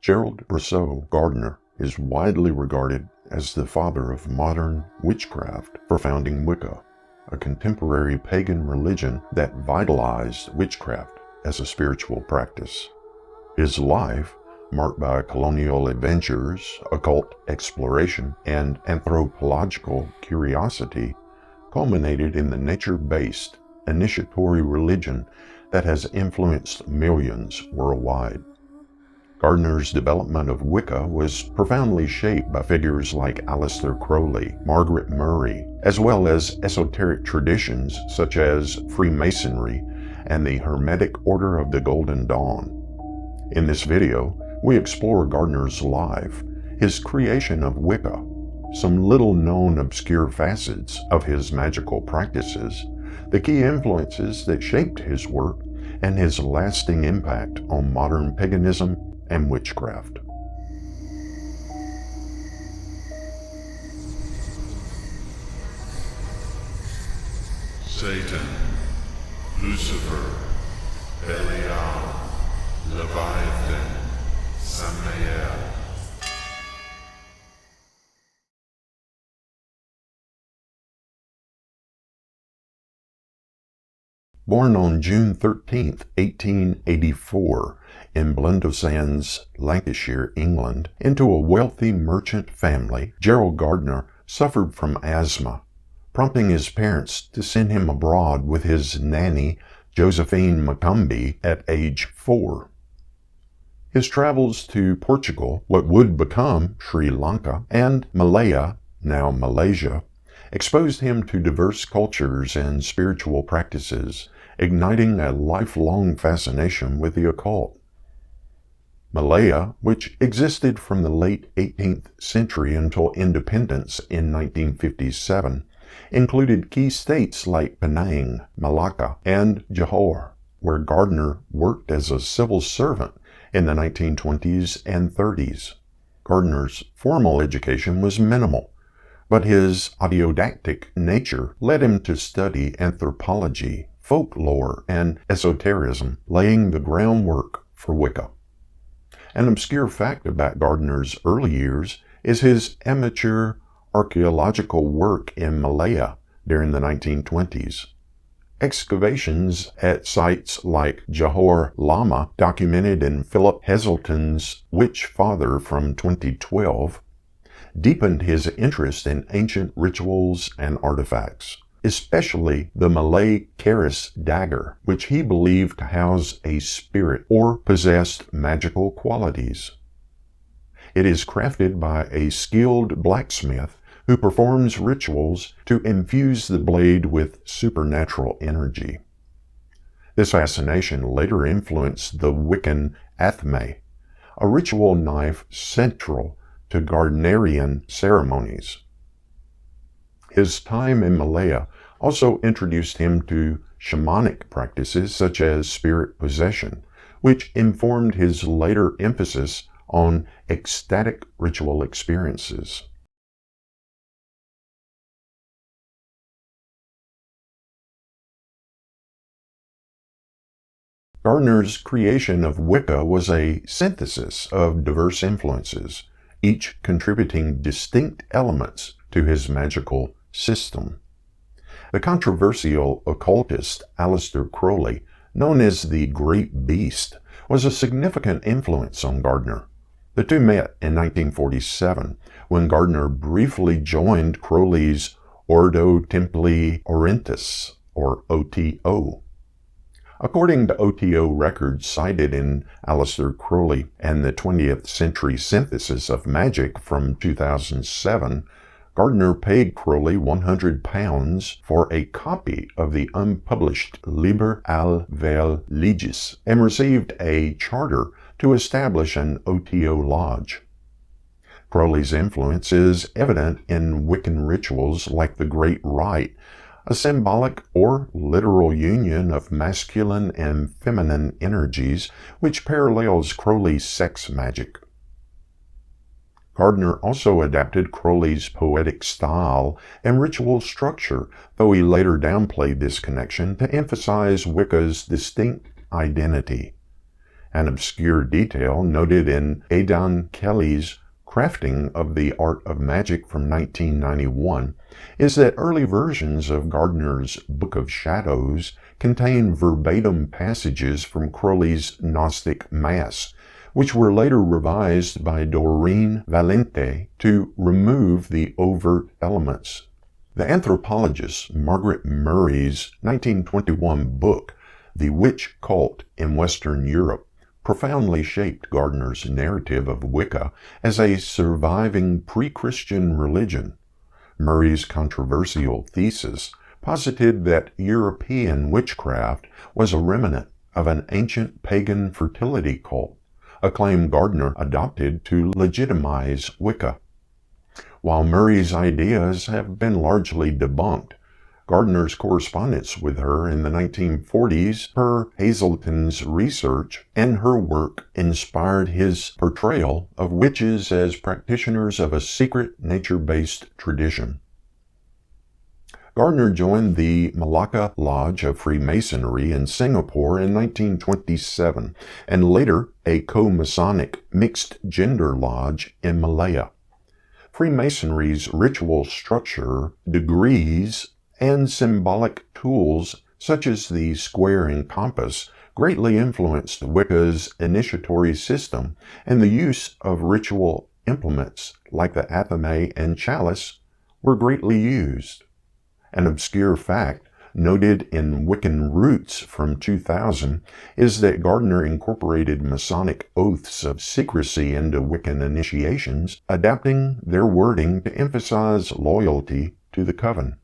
Gerald Brosseau Gardner is widely regarded as the father of modern witchcraft for founding Wicca, a contemporary pagan religion that vitalized witchcraft as a spiritual practice. His life, marked by colonial adventures, occult exploration, and anthropological curiosity, culminated in the nature-based initiatory religion that has influenced millions worldwide. Gardner's development of Wicca was profoundly shaped by figures like Aleister Crowley, Margaret Murray, as well as esoteric traditions such as Freemasonry and the Hermetic Order of the Golden Dawn. In this video, we explore Gardner's life, his creation of Wicca, some little-known obscure facets of his magical practices, the key influences that shaped his work, and his lasting impact on modern paganism and witchcraft. Satan, Lucifer, Belial, Leviathan, Samael. Born on June 13, 1884, in Blundellsands, Lancashire, England, into a wealthy merchant family, Gerald Gardner suffered from asthma, prompting his parents to send him abroad with his nanny, Josephine Maccombie, at age 4. His travels to Portugal, what would become Sri Lanka, and Malaya, now Malaysia, exposed him to diverse cultures and spiritual practices, igniting a lifelong fascination with the occult. Malaya, which existed from the late 18th century until independence in 1957, included key states like Penang, Malacca, and Johor, where Gardner worked as a civil servant in the 1920s and 30s. Gardner's formal education was minimal, but his autodidactic nature led him to study anthropology, folklore, and esotericism, laying the groundwork for Wicca. An obscure fact about Gardner's early years is his amateur archaeological work in Malaya during the 1920s. Excavations at sites like Johor Lama, documented in Philip Heselton's Witch Father from 2012, deepened his interest in ancient rituals and artifacts, especially the Malay Keris dagger, which he believed to house a spirit or possessed magical qualities. It is crafted by a skilled blacksmith who performs rituals to infuse the blade with supernatural energy. This fascination later influenced the Wiccan athame, a ritual knife central to Gardnerian ceremonies. His time in Malaya also introduced him to shamanic practices such as spirit possession, which informed his later emphasis on ecstatic ritual experiences. Gardner's creation of Wicca was a synthesis of diverse influences, each contributing distinct elements to his magical system. The controversial occultist Aleister Crowley, known as the Great Beast, was a significant influence on Gardner. The two met in 1947, when Gardner briefly joined Crowley's Ordo Templi Orientis, or OTO. According to OTO records cited in Aleister Crowley and the 20th Century Synthesis of Magic from 2007, Gardner paid Crowley £100 for a copy of the unpublished Liber al Vel Legis and received a charter to establish an OTO lodge. Crowley's influence is evident in Wiccan rituals like the Great Rite, a symbolic or literal union of masculine and feminine energies which parallels Crowley's sex magic. Gardner also adapted Crowley's poetic style and ritual structure, though he later downplayed this connection to emphasize Wicca's distinct identity. An obscure detail noted in Aidan Kelly's Crafting of the Art of Magic from 1991 is that early versions of Gardner's Book of Shadows contain verbatim passages from Crowley's Gnostic Mass, which were later revised by Doreen Valente to remove the overt elements. The anthropologist Margaret Murray's 1921 book, The Witch Cult in Western Europe, profoundly shaped Gardner's narrative of Wicca as a surviving pre-Christian religion. Murray's controversial thesis posited that European witchcraft was a remnant of an ancient pagan fertility cult, a claim Gardner adopted to legitimize Wicca. While Murray's ideas have been largely debunked, Gardner's correspondence with her in the 1940s, per Hazelton's research, and her work inspired his portrayal of witches as practitioners of a secret nature-based tradition. Gardner joined the Malacca Lodge of Freemasonry in Singapore in 1927, and later a co-Masonic mixed-gender lodge in Malaya. Freemasonry's ritual structure, degrees, and symbolic tools such as the square and compass greatly influenced Wicca's initiatory system, and the use of ritual implements like the athame and chalice were greatly used. An obscure fact noted in Wiccan Roots from 2000 is that Gardner incorporated Masonic oaths of secrecy into Wiccan initiations, adapting their wording to emphasize loyalty to the coven.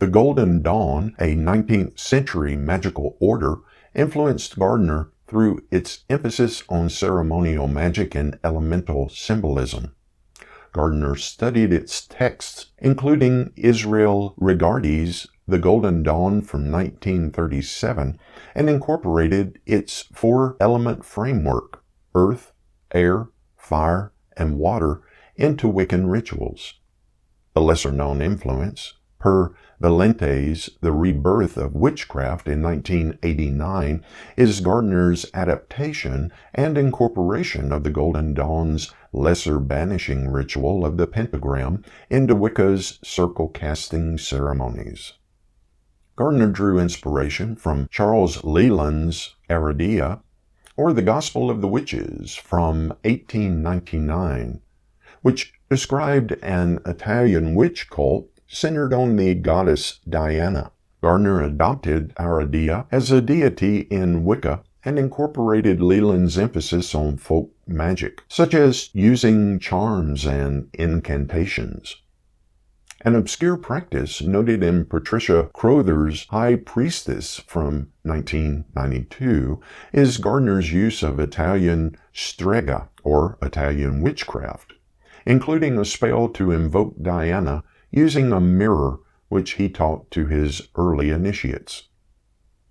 The Golden Dawn, a 19th century magical order, influenced Gardner through its emphasis on ceremonial magic and elemental symbolism. Gardner studied its texts, including Israel Regardie's The Golden Dawn from 1937, and incorporated its four-element framework, earth, air, fire, and water, into Wiccan rituals. A lesser-known influence, per Valente's The Rebirth of Witchcraft in 1989, is Gardner's adaptation and incorporation of the Golden Dawn's lesser banishing ritual of the pentagram into Wicca's circle-casting ceremonies. Gardner drew inspiration from Charles Leland's Aradia, or the Gospel of the Witches from 1899, which described an Italian witch cult centered on the goddess Diana. Gardner adopted Aradia as a deity in Wicca and incorporated Leland's emphasis on folk magic, such as using charms and incantations. An obscure practice noted in Patricia Crowther's High Priestess from 1992 is Gardner's use of Italian strega, or Italian witchcraft, including a spell to invoke Diana using a mirror which he taught to his early initiates.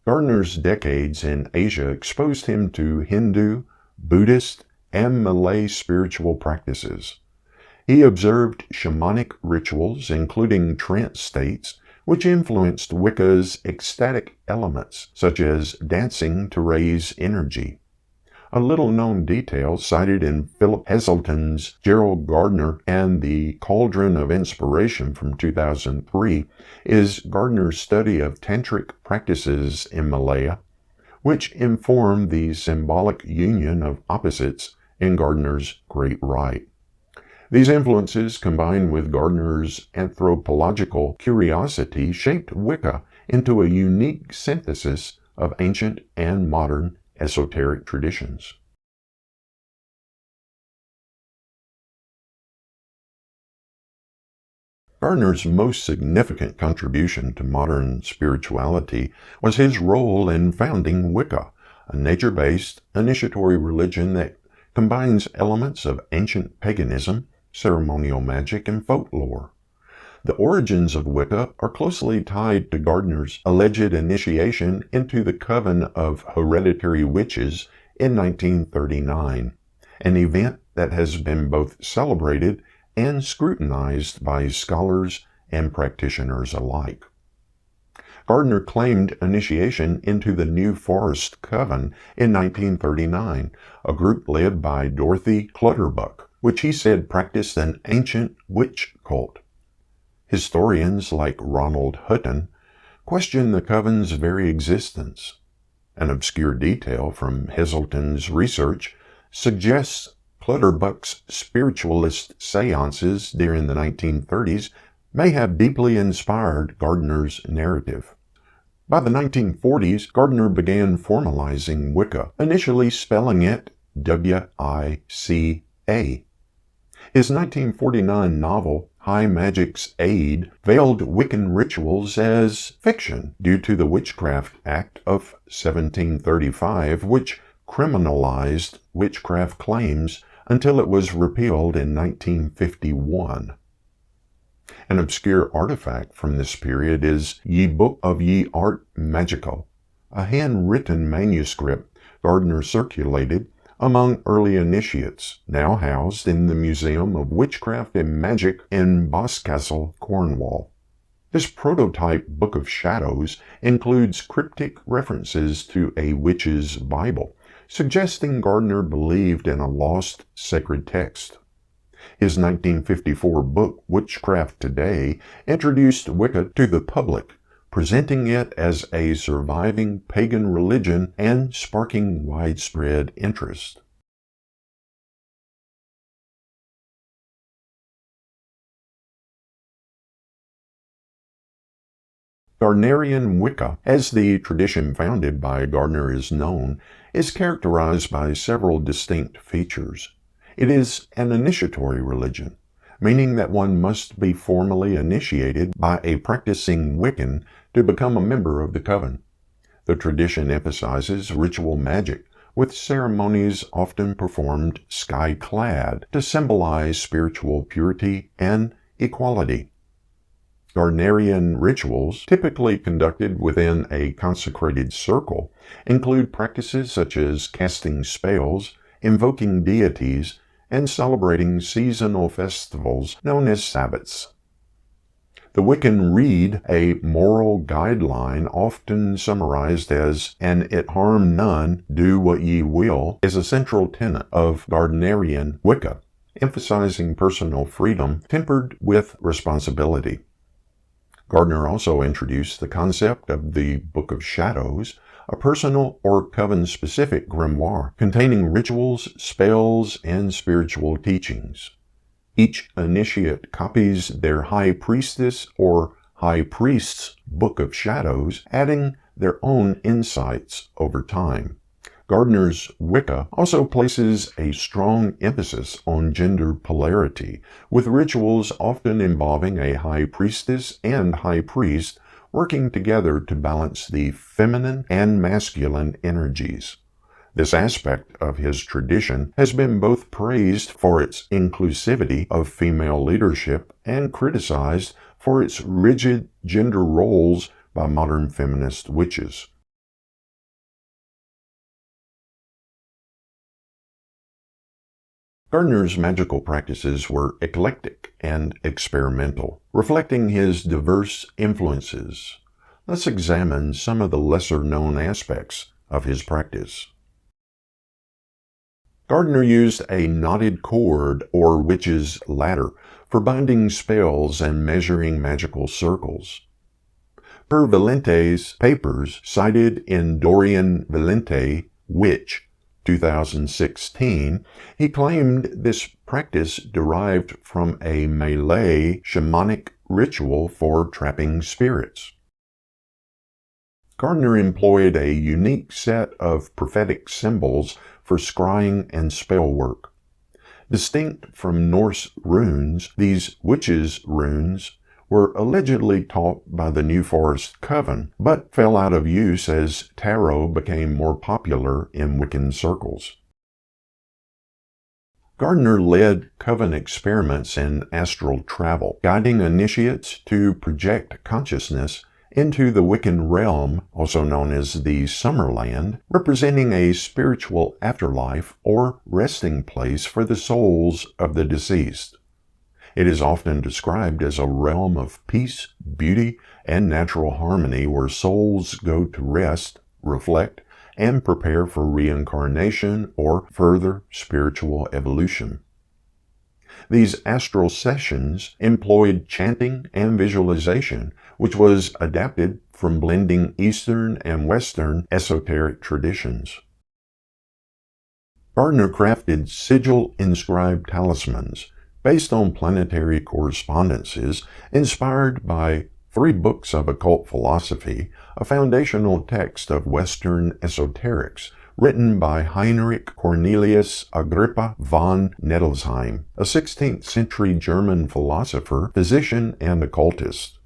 Gardner's decades in Asia exposed him to Hindu, Buddhist, and Malay spiritual practices. He observed shamanic rituals, including trance states, which influenced Wicca's ecstatic elements, such as dancing to raise energy. A little-known detail cited in Philip Heselton's Gerald Gardner and the Cauldron of Inspiration from 2003 is Gardner's study of tantric practices in Malaya, which inform the symbolic union of opposites in Gardner's Great Rite. These influences, combined with Gardner's anthropological curiosity, shaped Wicca into a unique synthesis of ancient and modern esoteric traditions. Gardner's most significant contribution to modern spirituality was his role in founding Wicca, a nature-based, initiatory religion that combines elements of ancient paganism, ceremonial magic, and folklore. The origins of Wicca are closely tied to Gardner's alleged initiation into the coven of hereditary witches in 1939, an event that has been both celebrated and scrutinized by scholars and practitioners alike. Gardner claimed initiation into the New Forest Coven in 1939, a group led by Dorothy Clutterbuck, which he said practiced an ancient witch cult. Historians like Ronald Hutton question the coven's very existence. An obscure detail from Heselton's research suggests Clutterbuck's spiritualist seances during the 1930s may have deeply inspired Gardner's narrative. By the 1940s, Gardner began formalizing Wicca, initially spelling it Wicca. His 1949 novel, High Magic's Aid, veiled Wiccan rituals as fiction due to the Witchcraft Act of 1735, which criminalized witchcraft claims until it was repealed in 1951. An obscure artifact from this period is Ye Book of Ye Art Magical, a handwritten manuscript Gardner circulated among early initiates, now housed in the Museum of Witchcraft and Magic in Boscastle, Cornwall. This prototype Book of Shadows includes cryptic references to a witch's Bible, suggesting Gardner believed in a lost sacred text. His 1954 book, Witchcraft Today, introduced Wicca to the public, presenting it as a surviving pagan religion and sparking widespread interest. Gardnerian Wicca, as the tradition founded by Gardner is known, is characterized by several distinct features. It is an initiatory religion, meaning that one must be formally initiated by a practicing Wiccan to become a member of the coven. The tradition emphasizes ritual magic, with ceremonies often performed sky-clad to symbolize spiritual purity and equality. Gardnerian rituals, typically conducted within a consecrated circle, include practices such as casting spells, invoking deities, and celebrating seasonal festivals known as Sabbats. The Wiccan Rede, a moral guideline often summarized as "an it harm none, do what ye will," is a central tenet of Gardnerian Wicca, emphasizing personal freedom tempered with responsibility. Gardner also introduced the concept of the Book of Shadows, a personal or coven-specific grimoire containing rituals, spells, and spiritual teachings. Each initiate copies their high priestess or high priest's Book of Shadows, adding their own insights over time. Gardner's Wicca also places a strong emphasis on gender polarity, with rituals often involving a high priestess and high priest working together to balance the feminine and masculine energies. This aspect of his tradition has been both praised for its inclusivity of female leadership and criticized for its rigid gender roles by modern feminist witches. Gardner's magical practices were eclectic and experimental, reflecting his diverse influences. Let's examine some of the lesser-known aspects of his practice. Gardner used a knotted cord or witch's ladder for binding spells and measuring magical circles. Per Valente's papers cited in Dorian Valente, Witch, 2016, he claimed this practice derived from a Malay shamanic ritual for trapping spirits. Gardner employed a unique set of prophetic symbols for scrying and spell work. Distinct from Norse runes, these witches' runes were allegedly taught by the New Forest Coven, but fell out of use as tarot became more popular in Wiccan circles. Gardner led coven experiments in astral travel, guiding initiates to project consciousness into the Wiccan realm, also known as the Summerland, representing a spiritual afterlife or resting place for the souls of the deceased. It is often described as a realm of peace, beauty, and natural harmony where souls go to rest, reflect, and prepare for reincarnation or further spiritual evolution. These astral sessions employed chanting and visualization, which was adapted from blending Eastern and Western esoteric traditions. Gardner crafted sigil-inscribed talismans based on planetary correspondences inspired by 3 books of occult philosophy, a foundational text of Western esoterics, written by Heinrich Cornelius Agrippa von Nettelsheim, a 16th century German philosopher, physician, and occultist.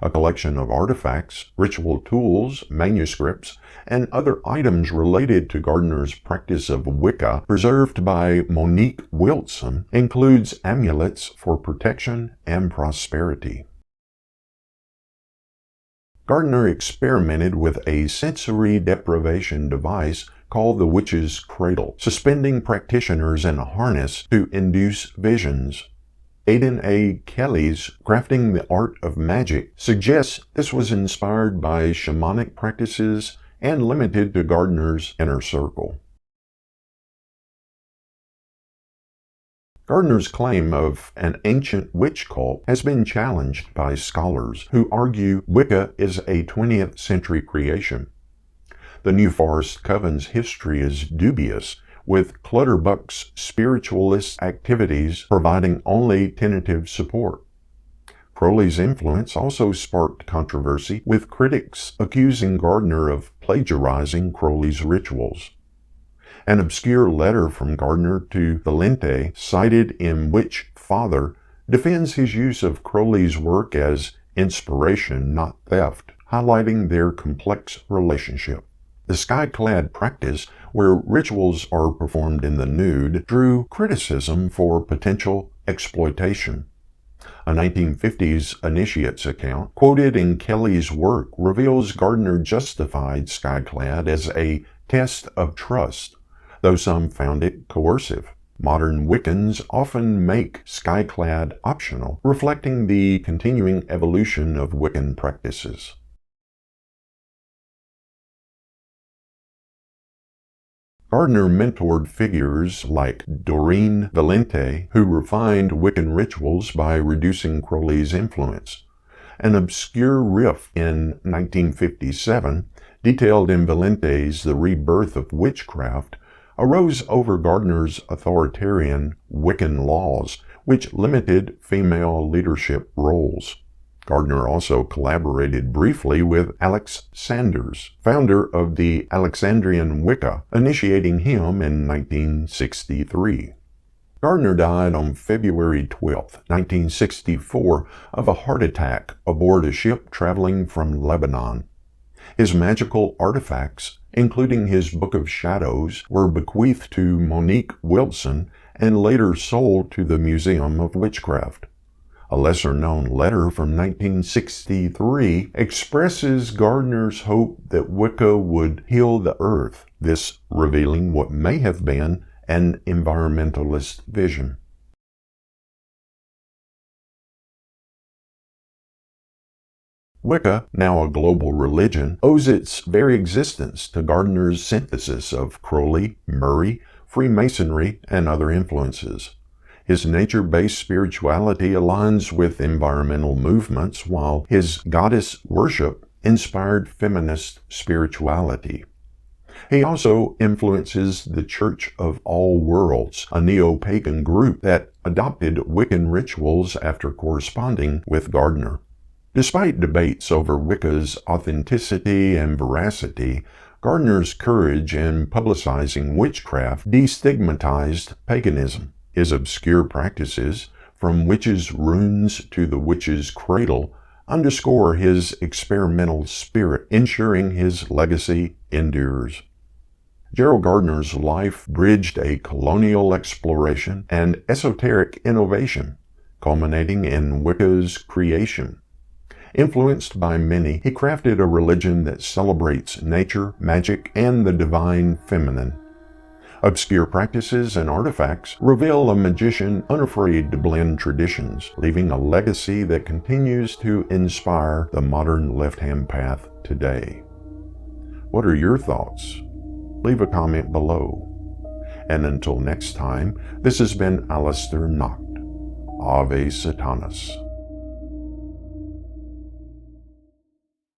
A collection of artifacts, ritual tools, manuscripts, and other items related to Gardner's practice of Wicca, preserved by Monique Wilson, includes amulets for protection and prosperity. Gardner experimented with a sensory deprivation device called the witch's cradle, suspending practitioners in a harness to induce visions. Aidan A. Kelly's Crafting the Art of Magic suggests this was inspired by shamanic practices and limited to Gardner's inner circle. Gardner's claim of an ancient witch cult has been challenged by scholars who argue Wicca is a 20th century creation. The New Forest Coven's history is dubious, with Clutterbuck's spiritualist activities providing only tentative support. Crowley's influence also sparked controversy, with critics accusing Gardner of plagiarizing Crowley's rituals. An obscure letter from Gardner to Valente, cited in Witch Father, defends his use of Crowley's work as inspiration, not theft, highlighting their complex relationship. The sky-clad practice, where rituals are performed in the nude, drew criticism for potential exploitation. A 1950s initiate's account, quoted in Kelly's work, reveals Gardner justified sky-clad as a test of trust, though some found it coercive. Modern Wiccans often make sky-clad optional, reflecting the continuing evolution of Wiccan practices. Gardner mentored figures like Doreen Valente, who refined Wiccan rituals by reducing Crowley's influence. An obscure riff in 1957, detailed in Valente's The Rebirth of Witchcraft, arose over Gardner's authoritarian Wiccan laws, which limited female leadership roles. Gardner also collaborated briefly with Alex Sanders, founder of the Alexandrian Wicca, initiating him in 1963. Gardner died on February 12, 1964, of a heart attack aboard a ship traveling from Lebanon. His magical artifacts, including his Book of Shadows, were bequeathed to Monique Wilson and later sold to the Museum of Witchcraft. A lesser-known letter from 1963 expresses Gardner's hope that Wicca would heal the earth, this revealing what may have been an environmentalist vision. Wicca, now a global religion, owes its very existence to Gardner's synthesis of Crowley, Murray, Freemasonry, and other influences. His nature-based spirituality aligns with environmental movements, while his goddess worship inspired feminist spirituality. He also influences the Church of All Worlds, a neo-pagan group that adopted Wiccan rituals after corresponding with Gardner. Despite debates over Wicca's authenticity and veracity, Gardner's courage in publicizing witchcraft destigmatized paganism. His obscure practices, from witches' runes to the witch's cradle, underscore his experimental spirit, ensuring his legacy endures. Gerald Gardner's life bridged a colonial exploration and esoteric innovation, culminating in Wicca's creation. Influenced by many, he crafted a religion that celebrates nature, magic, and the divine feminine. Obscure practices and artifacts reveal a magician unafraid to blend traditions, leaving a legacy that continues to inspire the modern left-hand path today. What are your thoughts? Leave a comment below. And until next time, this has been Aleister Nacht. Ave Satanas.